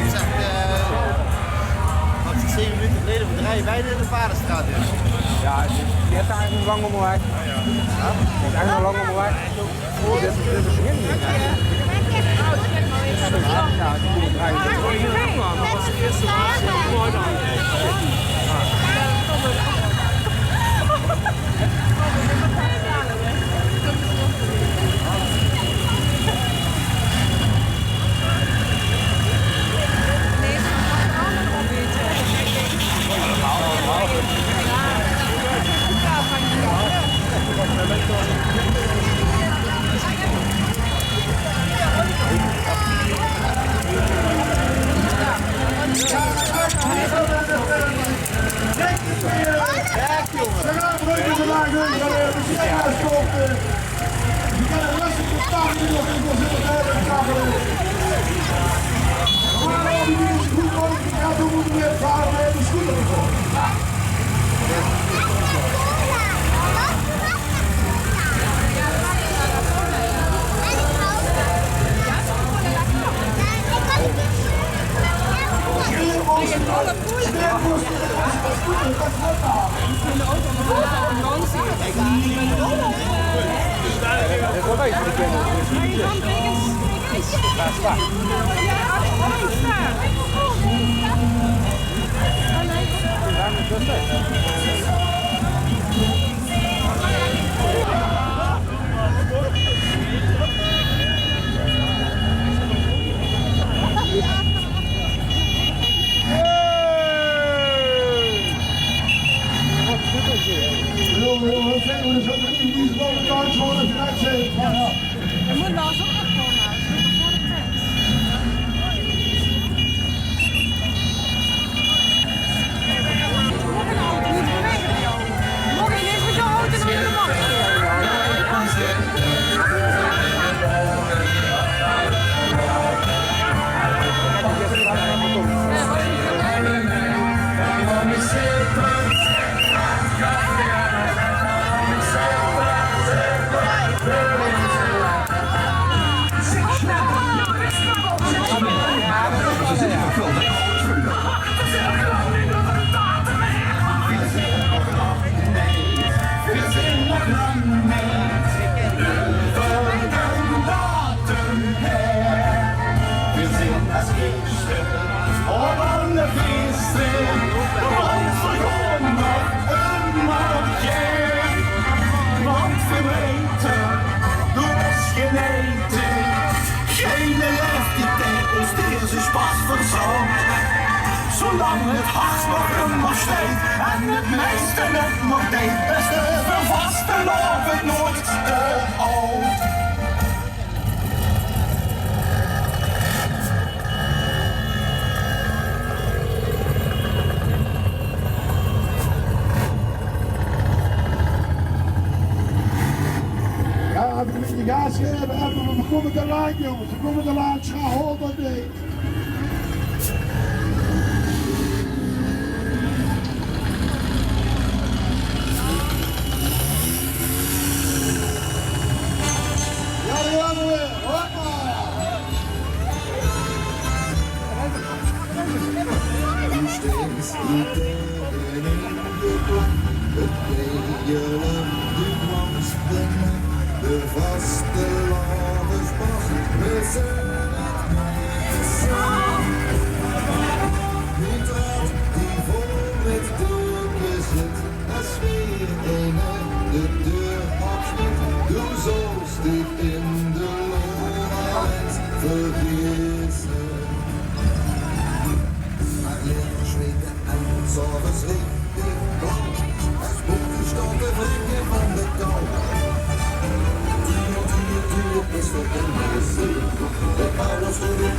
zegt, wat is 7 minuten geleden, we draaien bijna in de Varenstraat dus. Ja, die heeft eigenlijk nog lang onderweg. Ja? Die heeft eigenlijk nog lang onderweg. Oh, dit is het begin niet. Ja, die draaien. Dat was de eerste maand. Mooi dan. Zolang het hart nog een nog steekt en het meeste het nog deed, is de vaste loof het nooit te oud. Ja, even een beetje gas geven, we komen te laat jongens, we komen te laat, scha hol dat niet. De vaste laderspas, we zijn het meestal. Die draad die vol met doeken zit, als weer ene de deur afsluit. Doe zo stief in de loonheid vergissen. Maar licht zweten en s'avonds richtig blauw. Als boeken stond de wringen van de kou. Is voor in de zee, de ouders voor de